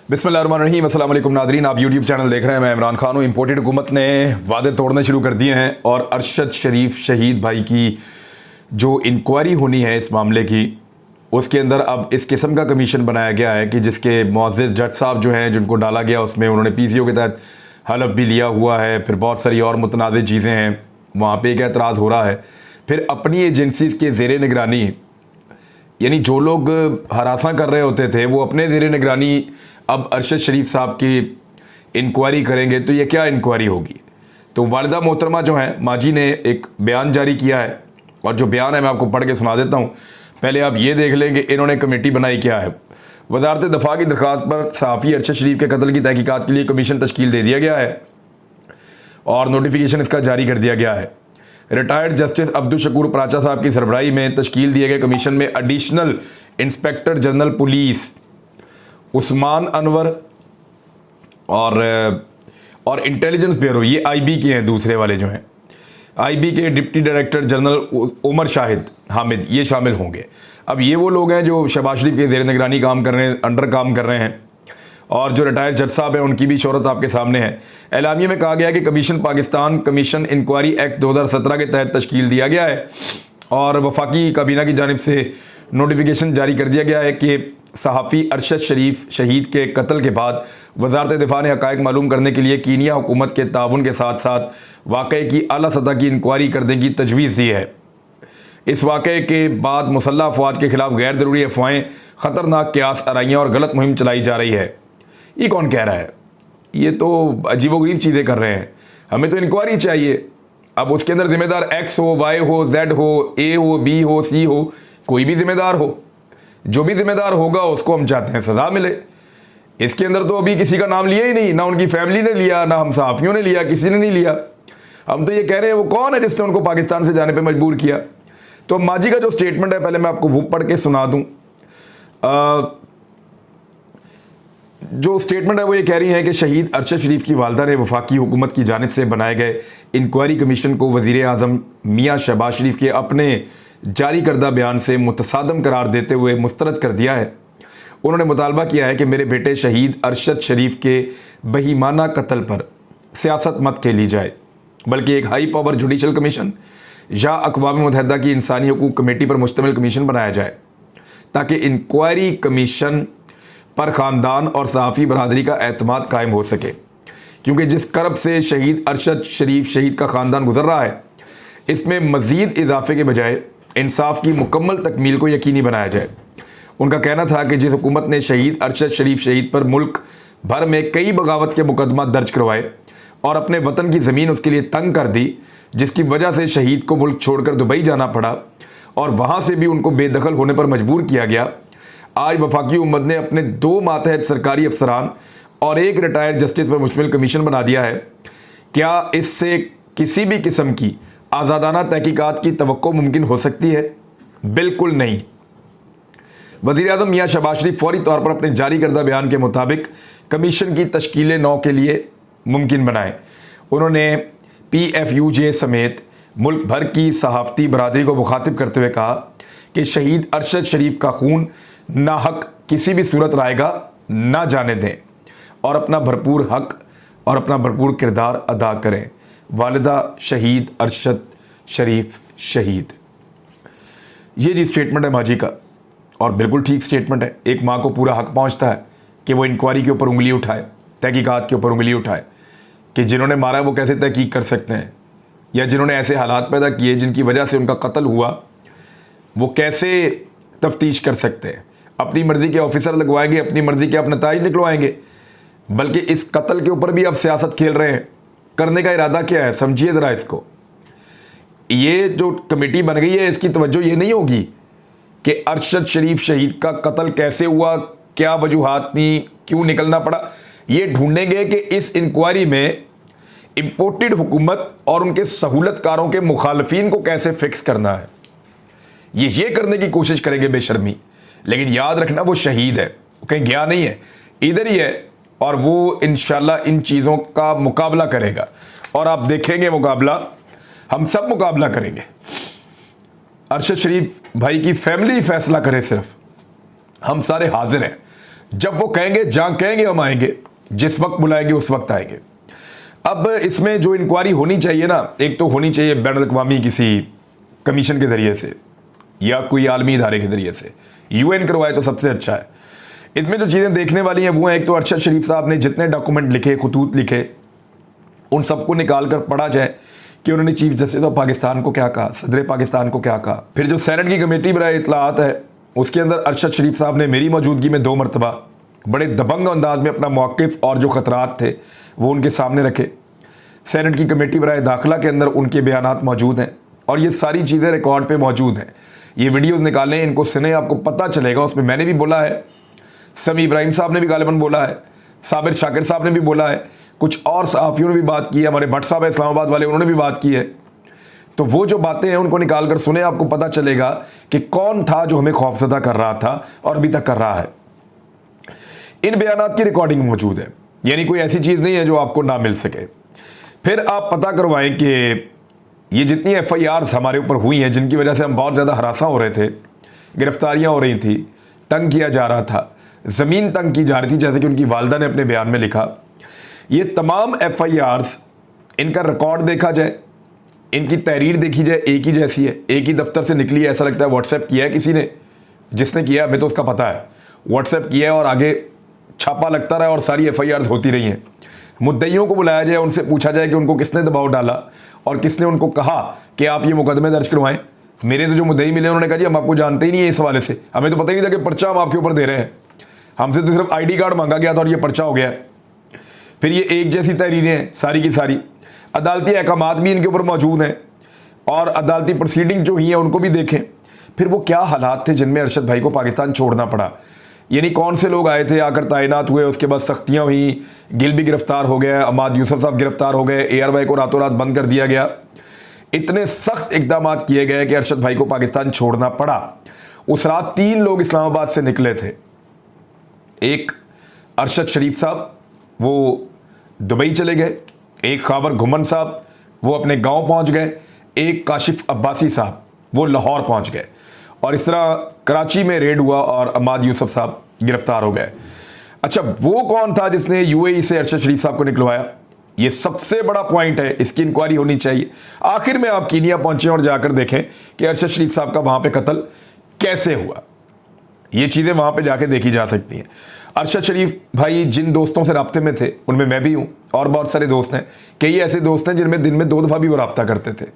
बिस्मिल्लाहिर्रहमानिर्रहीम, अस्सलाम वालेकुम नादरीन। आप यूट्यूब चैनल देख रहे हैं, मैं इमरान खान हूँ। इम्पोर्टेड हुकूमत ने वादे तोड़ने शुरू कर दिए हैं और अरशद शरीफ शहीद भाई की जो इंक्वायरी होनी है इस मामले की, उसके अंदर अब इस किस्म का कमीशन बनाया गया है कि जिसके मुअज़्ज़ज़ जज साहब जो हैं जिनको डाला गया, उसमें उन्होंने PCO के तहत हलफ भी लिया हुआ है। फिर बहुत सारी और मुतनाज़ चीज़ें हैं, वहाँ पर एक एतराज़ हो रहा है। फिर अपनी एजेंसीज़ के ज़ेर निगरानी, यानी जो लोग हरासा कर रहे होते थे वो अपने ज़ेर निगरानी अब अरशद शरीफ साहब की इंक्वायरी करेंगे, तो ये क्या इंक्वायरी होगी। तो वालिदा मोहतरमा जो हैं माजी ने एक बयान जारी किया है, और जो बयान है मैं आपको पढ़ के सुना देता हूँ। पहले आप ये देख लें कि इन्होंने कमेटी बनाई क्या है। वज़ारत दफ़ा की दरख्वास्त पर सहाफ़ी अरशद शरीफ के कत्ल की तहकीकात के लिए कमीशन तश्कील दे दिया गया है और नोटिफिकेशन इसका जारी कर दिया गया है। रिटायर्ड जस्टिस अब्दुल शकूर पराचा साहब की सरबराही में तश्कील दिए गए कमीशन में additional inspector general police Usman Anwar और इंटेलिजेंस ब्यूरो, ये IB के हैं, दूसरे वाले जो हैं IB के deputy director general Umar Shahid Hamid, ये शामिल होंगे। अब ये वो लोग हैं जो शहबाज शरीफ के ज़ेर निगरानी काम कर रहे हैं, अंडर काम कर रहे हैं। और जो रिटायर्ड जज साहब हैं उनकी भी शोहरत आपके सामने है। एलामिया में कहा गया कि commission Pakistan commission inquiry act 2017 के तहत तश्कील दिया गया है और वफाकी काबीना की जानिब से नोटिफिकेशन जारी कर दिया गया है कि सहाफ़ी अरशद शरीफ शहीद के कत्ल के बाद वज़ारत दिफ़ा ने हक़ाइक़ मालूम करने के लिए कीनिया हुकूमत के ताउन के साथ साथ वाक़े की आला सतह की इंक्वायरी करने की तजवीज़ दी है। इस वाक़े के बाद मुसल्लह अफवाज के ख़िलाफ़ गैर ज़रूरी अफवाहें, ख़तरनाक क़यास आराइयाँ और गलत मुहिम चलाई जा रही है। ये कौन कह रहा है? ये तो अजीबोगरीब चीज़ें कर रहे हैं। हमें तो इंक्वायरी चाहिए। अब उसके अंदर ज़िम्मेदार X हो, Y हो, Z हो, A हो, B हो, C हो, कोई भी ज़िम्मेदार हो, जो भी ज़िम्मेदार होगा उसको हम चाहते हैं सज़ा मिले। इसके अंदर तो अभी किसी का नाम लिया ही नहीं, ना उनकी फैमिली ने लिया, ना हम सहाफ़ियों ने लिया, किसी ने नहीं लिया। हम तो ये कह रहे हैं वो कौन है जिसने उनको पाकिस्तान से जाने पे मजबूर किया। तो माजी का जो स्टेटमेंट है पहले मैं आपको वो पढ़ के सुना दूँ। जो स्टेटमेंट है वो ये कह रही है कि शहीद अरशद शरीफ की वालदा ने वफाकी हुकूमत की जानिब से बनाए गए इंक्वायरी कमीशन को वज़ीर आज़म मियाँ शहबाज शरीफ के अपने जारी करदा बयान से मुतसादम करार देते हुए मुस्तरद कर दिया है। उन्होंने मुतालबा किया है कि मेरे बेटे शहीद अरशद शरीफ के बहीमाना कत्ल पर सियासत मत खेली जाए, बल्कि एक हाई पावर जुडिशल कमीशन या अक़वाम मुत्तहिदा की इंसानी हकूक़ कमेटी पर मुश्तमिल कमीशन बनाया जाए, ताकि इंक्वायरी कमीशन पर ख़ानदान और सहाफ़ी बरदरी का एतमाद कायम हो सके। क्योंकि जिस करब से शहीद अरशद शरीफ शहीद का ख़ानदान गुजर रहा है, इसमें मज़ीद इजाफे के बजाय इंसाफ की मुकम्मल तकमील को यकीनी बनाया जाए। उनका कहना था कि जिस हुकूमत ने शहीद अरशद शरीफ शहीद पर मुल्क भर में कई बगावत के मुकदमा दर्ज करवाए और अपने वतन की ज़मीन उसके लिए तंग कर दी, जिसकी वजह से शहीद को मुल्क छोड़कर दुबई जाना पड़ा और वहाँ से भी उनको बेदखल होने पर मजबूर किया गया, आज वफाकी हुकूमत ने अपने 2 मातहत सरकारी अफसरान और एक रिटायर्ड जस्टिस पर मुश्तमिल कमीशन बना दिया है। क्या इससे किसी भी किस्म की आज़ादाना तहकीकात की तवक्को मुमकिन हो सकती है? बिल्कुल नहीं। वज़ीर आज़म मियाँ शहबाज शरीफ फौरी तौर पर अपने जारी करदा बयान के मुताबिक कमीशन की तश्कील 9 के लिए मुमकिन बनाए। उन्होंने PFUJ समेत मुल्क भर की सहाफ़ती बरादरी को मुखातिब करते हुए कहा कि शहीद अरशद शरीफ का खून नाहक किसी भी सूरत रायगा ना जाने दें और अपना भरपूर हक और अपना भरपूर किरदार अदा करें। वालिदा शहीद अरशद शरीफ शहीद। ये जी स्टेटमेंट है माजी का, और बिल्कुल ठीक स्टेटमेंट है। एक माँ को पूरा हक पहुँचता है कि वो इंक्वायरी के ऊपर उंगली उठाए, तहकीकात के ऊपर उंगली उठाए कि जिन्होंने मारा वो कैसे तहकीक कर सकते हैं, या जिन्होंने ऐसे हालात पैदा किए जिनकी वजह से उनका कत्ल हुआ वो कैसे तफ्तीश कर सकते हैं। अपनी मर्ज़ी के ऑफिसर लगवाएंगे, अपनी मर्ज़ी के आप नताइज निकलवाएंगे, बल्कि इस कत्ल के ऊपर भी आप सियासत खेल रहे हैं। करने का इरादा क्या है, समझिए ज़रा इसको। ये जो कमेटी बन गई है इसकी तवज्जो ये नहीं होगी कि अरशद शरीफ शहीद का कत्ल कैसे हुआ, क्या वजूहात थी, क्यों निकलना पड़ा। ये ढूंढेंगे कि इस इंक्वायरी में इम्पोर्टेड हुकूमत और उनके सहूलतकारों के मुखालफिन को कैसे फिक्स करना है। ये करने की कोशिश करेंगे बेशर्मी। लेकिन याद रखना वो शहीद है, वो कहीं गया नहीं है, इधर ही है, और वो इंशाल्लाह इन चीज़ों का मुकाबला करेगा। और आप देखेंगे मुकाबला, हम सब मुकाबला करेंगे। अरशद शरीफ भाई की फैमिली फैसला करे, सिर्फ हम सारे हाजिर हैं। जब वो कहेंगे जहां कहेंगे हम आएंगे, जिस वक्त बुलाएंगे उस वक्त आएंगे। अब इसमें जो इंक्वायरी होनी चाहिए ना, एक तो होनी चाहिए बैनुल अक़वामी किसी कमीशन के ज़रिए से या कोई आलमी इदारे के ज़रिए से, UN करवाए तो सबसे अच्छा है। इसमें जो चीज़ें देखने वाली हैं वो हैं, एक तो अरशद शरीफ साहब ने जितने डॉक्यूमेंट लिखे, खतूत लिखे, उन सबको निकाल कर पढ़ा जाए कि उन्होंने चीफ जस्टिस ऑफ पाकिस्तान को क्या कहा, सदर पाकिस्तान को क्या कहा। फिर जो सेनेट की कमेटी बराए इत्तलाआत है उसके अंदर अरशद शरीफ साहब ने मेरी मौजूदगी में 2 मरतबा बड़े दबंग अंदाज में अपना मौक़िफ़ और जो ख़तरात थे वो उनके सामने रखे। सेनेट की कमेटी बराए दाखिला के अंदर उनके बयानात मौजूद हैं और ये सारी चीज़ें रिकॉर्ड पे मौजूद हैं। ये वीडियोस निकालें, इनको सुने, आपको पता चलेगा। उसमें मैंने भी बोला है, समी इब्राहिम साहब ने भी गालिबन बोला है, साबिर शाकिर साहब ने भी बोला है, कुछ और सहाफ़ियों ने भी बात की है, हमारे भट्ट साहब है इस्लामाबाद वाले, उन्होंने भी बात की है। तो वो जो बातें हैं उनको निकाल कर सुने, आपको पता चलेगा कि कौन था जो हमें खौफजदा कर रहा था और अभी तक कर रहा है। इन बयानात की रिकॉर्डिंग मौजूद है, यानी कोई ऐसी चीज़ नहीं है जो आपको ना मिल सके। फिर आप पता करवाएं कि ये जितनी FIRs हमारे ऊपर हुई हैं, जिनकी वजह से हम बहुत ज़्यादा हरासा हो रहे थे, गिरफ्तारियां हो रही थी, तंग किया जा रहा था, ज़मीन तंग की जा रही थी, जैसे कि उनकी वालदा ने अपने बयान में लिखा। ये तमाम FIRs, इनका रिकॉर्ड देखा जाए, इनकी तहरीर देखी जाए, एक ही जैसी है, एक ही दफ्तर से निकली है। ऐसा लगता है व्हाट्सएप किया है किसी ने, जिसने किया हमें तो उसका पता है, व्हाट्सएप किया है और आगे छापा लगता रहा और सारी FIRs होती रही हैं। मुद्दइयों को बुलाया जाए, उनसे पूछा जाए कि उनको किसने दबाव डाला और किसने उनको कहा कि आप ये मुकदमे दर्ज करवाएं। मेरे तो जो मुद्दई मिले उन्होंने कहा जी हम आपको जानते ही नहीं है इस हवाले से, हमें तो पता ही नहीं था कि पर्चा हम आपके ऊपर दे रहे हैं, हमसे तो सिर्फ ID कार्ड मांगा गया था और ये पर्चा हो गया। फिर ये एक जैसी तहरीरें हैं सारी की सारी, अदालती अहकामात भी इनके ऊपर मौजूद हैं और अदालती प्रोसीडिंग जो हुई हैं उनको भी देखें। फिर वो क्या हालात थे जिनमें अरशद भाई को पाकिस्तान छोड़ना पड़ा, यानी कौन से लोग आए थे, आकर तैनात हुए, उसके बाद सख्तियाँ हुई, गिल भी गिरफ्तार हो गया, अहमद यूसुफ साहब गिरफ्तार हो गए, ARY को रातों रात बंद कर दिया गया। इतने सख्त इकदाम किए गए कि अरशद भाई को पाकिस्तान छोड़ना पड़ा। उस रात 3 लोग इस्लामाबाद से निकले थे, एक अरशद शरीफ साहब वो दुबई चले गए, एक खावर घुमन साहब वो अपने गांव पहुंच गए, एक काशिफ अब्बासी साहब वो लाहौर पहुंच गए, और इस तरह कराची में रेड हुआ और अहमद यूसुफ साहब गिरफ्तार हो गए। अच्छा, वो कौन था जिसने UAE से अरशद शरीफ साहब को निकलवाया? ये सबसे बड़ा पॉइंट है, इसकी इंक्वायरी होनी चाहिए। आखिर में आप कीनिया पहुंचे और जाकर देखें कि अरशद शरीफ साहब का वहां पे कत्ल कैसे हुआ। ये चीज़ें वहां पे जाके देखी जा सकती हैं। अरशद शरीफ भाई जिन दोस्तों से राब्ते में थे उनमें मैं भी हूं और बहुत सारे दोस्त हैं, कई ऐसे दोस्त हैं जिनमें दिन में 2 दफ़ा भी वो रब्ता करते थे।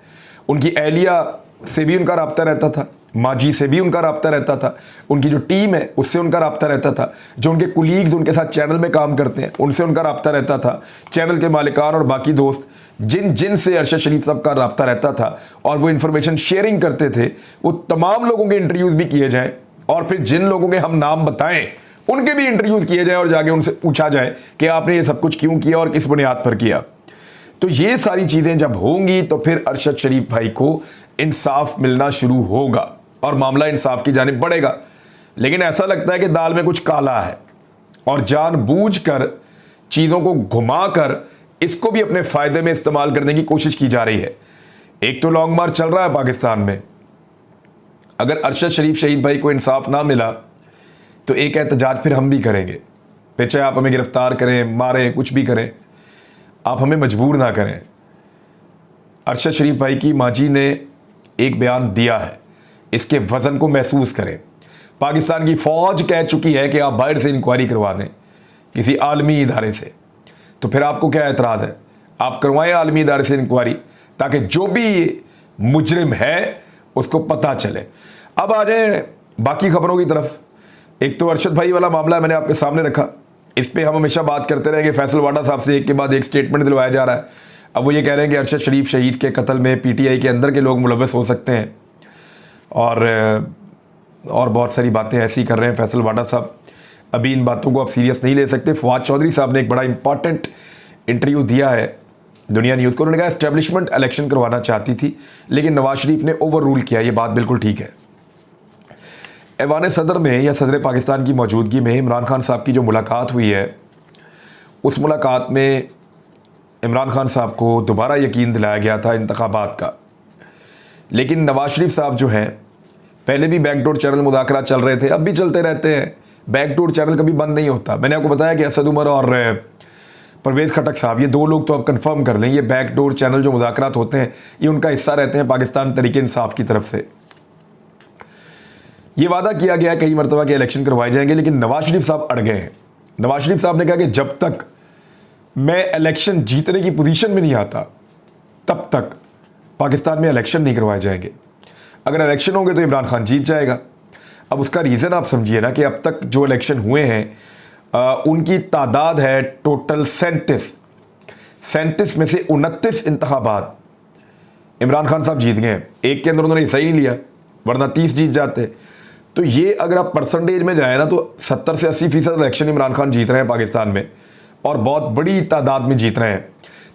उनकी एहलिया से भी उनका रब्ता रहता था, माजी से भी उनका रब्ता रहता था, उनकी जो टीम है उससे उनका रब्ता रहता था, जो उनके कुलीग्स उनके साथ चैनल में काम करते हैं उनसे उनका रब्ता रहता था, चैनल के मालिकान और बाकी दोस्त जिन से अरशद शरीफ साहब का रब्ता रहता था और वो इन्फॉर्मेशन शेयरिंग करते थे, वो तमाम लोगों के इंटरव्यूज़ भी किए जाएँ और फिर जिन लोगों के हम नाम बताएं उनके भी इंटरव्यूज़ किए जाए और जाके उनसे पूछा जाए कि आपने ये सब कुछ क्यों किया और किस बुनियाद पर किया। तो ये सारी चीज़ें जब होंगी तो फिर अरशद शरीफ भाई को इंसाफ मिलना शुरू होगा और मामला इंसाफ की जानिब बढ़ेगा। लेकिन ऐसा लगता है कि दाल में कुछ काला है और जानबूझकर चीज़ों को घुमाकर इसको भी अपने फ़ायदे में इस्तेमाल करने की कोशिश की जा रही है। एक तो लॉन्ग मार्च चल रहा है पाकिस्तान में, अगर अरशद शरीफ शहीद भाई को इंसाफ ना मिला तो एक एहतजाज फिर हम भी करेंगे। फिर चाहे आप हमें गिरफ्तार करें, मारें, कुछ भी करें, आप हमें मजबूर ना करें। अरशद शरीफ भाई की माजी ने एक बयान दिया है, इसके वज़न को महसूस करें। पाकिस्तान की फ़ौज कह चुकी है कि आप बाहर से इंक्वायरी करवा दें किसी आलमी इदारे से, तो फिर आपको क्या एतराज़ है? आप करवाएं आलमी इदारे से इंक्वायरी ताकि जो भी मुजरिम है उसको पता चले। अब आ जाए बाकी खबरों की तरफ। एक तो अरशद भाई वाला मामला मैंने आपके सामने रखा, इस पर हम हमेशा बात करते रहेंगे। फैसल वाडा साहब से एक के बाद एक स्टेटमेंट दिलवाया जा रहा है। अब वो ये कह रहे हैं कि अरशद शरीफ शहीद के कत्ल में PTI के अंदर के लोग मुलव्वस हो सकते हैं और बहुत सारी बातें ऐसी कर रहे हैं फैसल वाडा साहब। अभी इन बातों को आप सीरियस नहीं ले सकते। फवाद चौधरी साहब ने एक बड़ा इंपॉर्टेंट इंटरव्यू दिया है दुनिया न्यूज़ को। उन्होंने कहा एस्टेब्लिशमेंट इलेक्शन करवाना चाहती थी लेकिन नवाज शरीफ ने ओवर रूल किया। ये बात बिल्कुल ठीक है। ऐवान सदर में या सदर पाकिस्तान की मौजूदगी में इमरान खान साहब की जो मुलाकात हुई है, उस मुलाकात में इमरान खान साहब को दोबारा यकीन दिलाया गया था इंतखाबात का। लेकिन नवाज शरीफ साहब जो हैं, पहले भी बैकडोर चैनल मुज़ाकरात चल रहे थे, अब भी चलते रहते हैं, बैकडोर चैनल कभी बंद नहीं होता। मैंने आपको बताया कि असद उमर और परवेज़ खटक साहब, ये दो लोग तो आप कंफर्म कर लें, ये बैकडोर चैनल जो मुज़ाकरात होते हैं ये उनका हिस्सा रहते हैं पाकिस्तान तहरीक इंसाफ की तरफ से। ये वादा किया गया कई मरतबा के इलेक्शन करवाए जाएंगे, लेकिन नवाज शरीफ साहब अड़ गए हैं। नवाज शरीफ साहब ने कहा कि जब तक मैं इलेक्शन जीतने की पोजीशन में नहीं आता तब तक पाकिस्तान में इलेक्शन नहीं करवाए जाएंगे। अगर इलेक्शन होंगे तो इमरान खान जीत जाएगा। अब उसका रीज़न आप समझिए ना कि अब तक जो इलेक्शन हुए हैं उनकी तादाद है टोटल 37 में से 29 इंतखाबात इमरान खान साहब जीत गए हैं। एक के अंदर उन्होंने हिस्सा ही नहीं लिया, वरना 30 जीत जाते। तो ये अगर आप परसेंटेज में जाए ना तो 70 से 80% इलेक्शन इमरान खान जीत रहे हैं पाकिस्तान में, और बहुत बड़ी तादाद में जीत रहे हैं।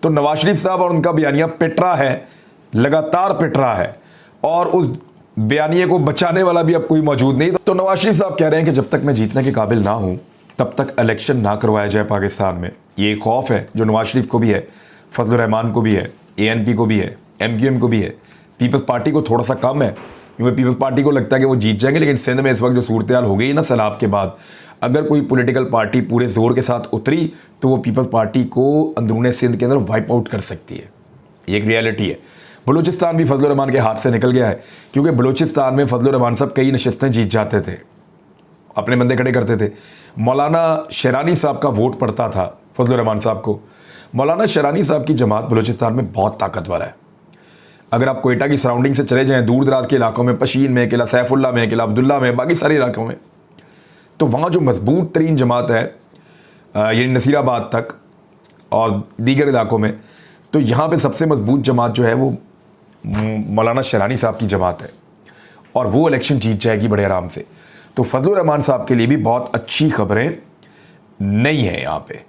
तो नवाज शरीफ साहब और उनका बयानिया पिट रहा है, लगातार पिट रहा है, और उस बयानिए को बचाने वाला भी अब कोई मौजूद नहीं। तो नवाज शरीफ साहब कह रहे हैं कि जब तक मैं जीतने के काबिल ना हूं तब तक इलेक्शन ना करवाया जाए पाकिस्तान में। ये खौफ है जो नवाज शरीफ को भी है, फजलुर रहमान को भी है, ANP को भी है, MQM को भी है। पीपल्स पार्टी को थोड़ा सा कम है, क्योंकि पीपल्स पार्टी को लगता है कि वो जीत जाएंगे। लेकिन सिंध में इस वक्त जो सूरत हाल हो गई ना सैलाब के बाद, अगर कोई पॉलिटिकल पार्टी पूरे जोर के साथ उतरी तो वो पीपल्स पार्टी को अंदरूनी सिंध के अंदर वाइप आउट कर सकती है। ये एक रियलिटी है। बलूचिस्तान भी फजलुर रहमान के हाथ से निकल गया है, क्योंकि बलूचिस्तान में फजलुर रहमान साहब कई नशिस्तें जीत जाते थे, अपने बंदे खड़े करते थे। मौलाना शेरानी साहब का वोट पड़ता था फजलुर रहमान साहब को। मौलाना शेरानी साहब की जमात बलूचिस्तान में बहुत ताकतवर है। अगर आप कोयटा की सराउंडिंग से चले जाएं दूर दराज के इलाकों में, पशीन में, किला सैफुल्ला में, किला अब्दुल्ला में, बाकी सारे इलाकों में, तो वहाँ जो मजबूत तरीन जमात है यानी नसीराबाद तक और दीगर इलाकों में, तो यहाँ पे सबसे मजबूत जमात जो है वो मौलाना शेरानी साहब की जमात है, और वो इलेक्शन जीत जाएगी बड़े आराम से। तो फजलुर रहमान साहब के लिए भी बहुत अच्छी खबरें नहीं है यहाँ पे।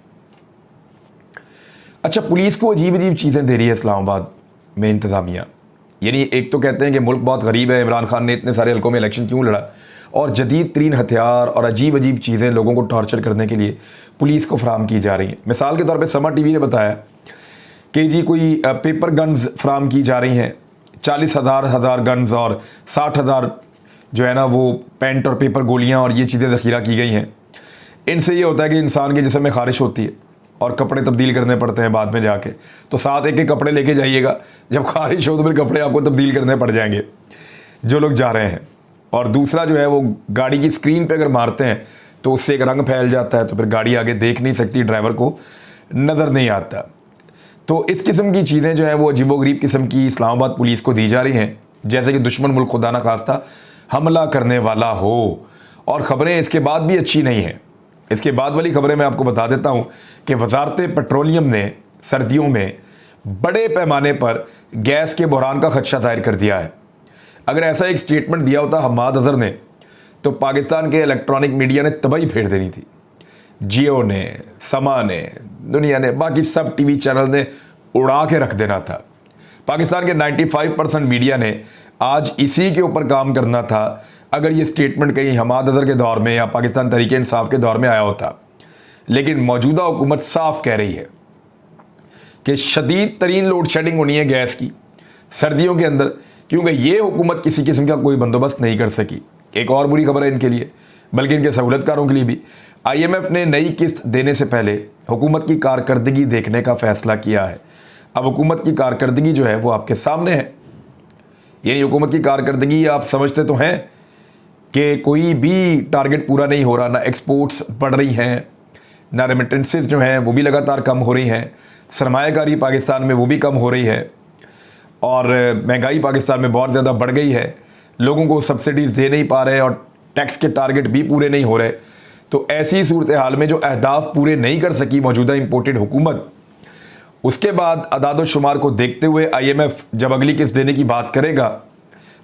अच्छा, पुलिस को अजीब अजीब चीज़ें दे रही है इस्लामाबाद में इंतज़ामिया। यानी एक तो कहते हैं कि मुल्क बहुत गरीब है, इमरान खान ने इतने सारे हल्कों में इलेक्शन क्यों लड़ा, और जदीद तरीन हथियार और अजीब अजीब चीज़ें लोगों को टॉर्चर करने के लिए पुलिस को फराम की जा रही हैं। मिसाल के तौर पे समा टीवी ने बताया कि जी कोई पेपर गन्स फराम की जा रही हैं, 40,000 गन्स और 60,000 जो है ना वो पेंट और पेपर गोलियां और ये चीज़ें ज़ख़ीरा की गई हैं। इनसे ये होता है कि इंसान के जिस्म में ख़ारिश होती है और कपड़े तब्दील करने पड़ते हैं बाद में जाके, तो साथ एक एक कपड़े लेके जाइएगा, जब ख़ारिश हो तो फिर कपड़े आपको तब्दील करने पड़ जाएंगे जो लोग जा रहे हैं। और दूसरा जो है वो गाड़ी की स्क्रीन पे अगर मारते हैं तो उससे एक रंग फैल जाता है, तो फिर गाड़ी आगे देख नहीं सकती, ड्राइवर को नज़र नहीं आता। तो इस किस्म की चीज़ें जो हैं वो अजीबोगरीब किस्म की इस्लामाबाद पुलिस को दी जा रही हैं, जैसे कि दुश्मन मुल्क खुदा न खास्ता हमला करने वाला हो। और ख़बरें इसके बाद भी अच्छी नहीं हैं। इसके बाद वाली खबरें मैं आपको बता देता हूँ कि वजारत पेट्रोलियम ने सर्दियों में बड़े पैमाने पर गैस के बहरान का खदशा जाहिर कर दिया है। अगर ऐसा एक स्टेटमेंट दिया होता हम्माद अजहर ने तो पाकिस्तान के इलेक्ट्रॉनिक मीडिया ने तबाही फेर देनी थी। जियो ने, समा ने, दुनिया ने, बाकी सब टीवी चैनल ने उड़ा के रख देना था। पाकिस्तान के 95% मीडिया ने आज इसी के ऊपर काम करना था अगर ये स्टेटमेंट कहीं हम्माद अजहर के दौर में या पाकिस्तान तहरीक इंसाफ के दौर में आया होता। लेकिन मौजूदा हुकूमत साफ कह रही है कि शदीद तरीन लोड शेडिंग होनी है गैस की सर्दियों के अंदर, क्योंकि ये हुकूमत किसी किस्म का कोई बंदोबस्त नहीं कर सकी। एक और बुरी खबर है इनके लिए, बल्कि इनके सहूलतकारों के लिए भी। IMF ने नई किस्त देने से पहले हुकूमत की कारकर्दगी देखने का फैसला किया है। अब हुकूमत की कारकर्दगी जो है वो आपके सामने है। यानी हुकूमत की कारकर्दगी आप समझते तो हैं कि कोई भी टारगेट पूरा नहीं हो रहा, ना एक्सपोर्ट्स बढ़ रही हैं, ना रेमिटेंसेस जो हैं वो भी लगातार कम हो रही हैं, सरमायाकारी पाकिस्तान में वो भी कम हो रही है, और महंगाई पाकिस्तान में बहुत ज़्यादा बढ़ गई है, लोगों को सब्सिडीज़ दे नहीं पा रहे और टैक्स के टारगेट भी पूरे नहीं हो रहे। तो ऐसी सूरत हाल में जो अहदाफ पूरे नहीं कर सकी मौजूदा इम्पोर्टेड हुकूमत, उसके बाद अदाद शुमार को देखते हुए IMF जब अगली किस्त देने की बात करेगा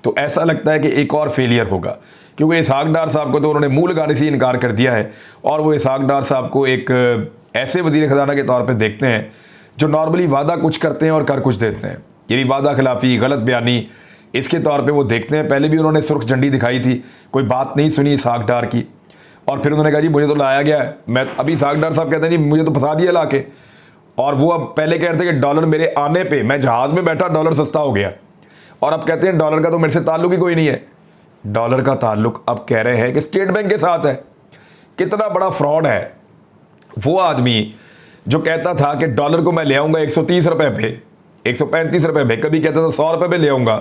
तो ऐसा लगता है कि एक और फेलियर होगा, क्योंकि इसहाक डार साहब को तो उन्होंने मूल लगाने से इनकार कर दिया है, और वो इसहाक डार साहब को एक ऐसे वज़ीर ख़जाना के तौर पे देखते हैं जो नॉर्मली वादा कुछ करते हैं और कर कुछ देते हैं। यानी वादा खिलाफी, गलत बयानी, इसके तौर पे वो देखते हैं। पहले भी उन्होंने सुर्ख झंडी दिखाई थी, कोई बात नहीं सुनी इसहाक डार की, और फिर उन्होंने कहा जी मुझे तो लाया गया है, मैं अभी इसहाक डार साहब कहते हैं जी मुझे तो फंसा दिया ला के, और वो अब पहले कह रहे थे कि डॉलर मेरे आने पे, मैं जहाज़ में बैठा डॉलर सस्ता हो गया, और अब कहते हैं डॉलर का तो मेरे से ताल्लुक ही कोई नहीं है। डॉलर का ताल्लुक अब कह रहे हैं कि स्टेट बैंक के साथ है, कितना बड़ा फ्रॉड है वो आदमी जो कहता था कि डॉलर को मैं ले आऊंगा 130 रुपए पे, 135 रुपए पे, कभी कहता था 100 रुपए पे ले आऊंगा।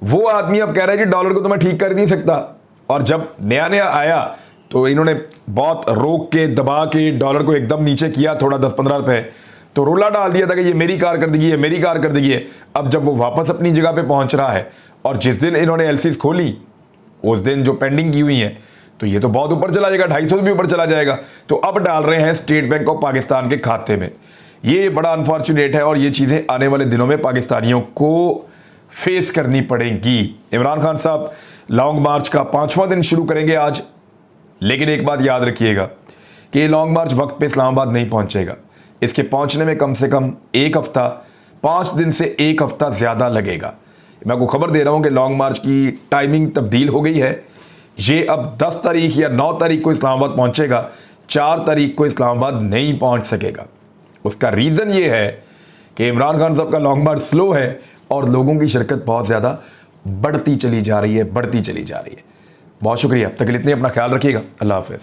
वो आदमी अब कह रहा है कि डॉलर को तो मैं ठीक कर नहीं सकता। और जब नया नया आया तो इन्होंने बहुत रोक के दबा के डॉलर को एकदम नीचे किया, थोड़ा 10-15 रुपए, तो रोला डाल दिया था कि ये मेरी कारकर्दगी है, मेरी कारकर्दगी है। अब जब वो वापस अपनी जगह पे पहुंच रहा है और जिस दिन इन्होंने एलसीज खोली उस दिन जो पेंडिंग की हुई है, तो ये तो बहुत ऊपर चला जाएगा, 250 से भी ऊपर चला जाएगा। तो अब डाल रहे हैं स्टेट बैंक ऑफ पाकिस्तान के खाते में। ये बड़ा अनफॉर्चुनेट है और ये चीज़ें आने वाले दिनों में पाकिस्तानियों को फेस करनी पड़ेंगी। इमरान खान साहब लॉन्ग मार्च का 5वां दिन शुरू करेंगे आज, लेकिन एक बात याद रखिएगा कि ये लॉन्ग मार्च वक्त पे इस्लामाबाद नहीं पहुंचेगा। इसके पहुंचने में कम से कम 1 हफ्ता, 5 दिन से 1 हफ्ता ज़्यादा लगेगा। मैं आपको खबर दे रहा हूं कि लॉन्ग मार्च की टाइमिंग तब्दील हो गई है। ये अब 10 तारीख या 9 तारीख को इस्लामाबाद पहुंचेगा, 4 तारीख को इस्लामाबाद नहीं पहुंच सकेगा। उसका रीज़न ये है कि इमरान खान साहब का लॉन्ग मार्च स्लो है और लोगों की शिरकत बहुत ज़्यादा बढ़ती चली जा रही है, बढ़ती चली जा रही है। बहुत शुक्रिया, तब तक के लिए इतने अपना ख्याल रखिएगा। अल्लाह हाफ़िज़।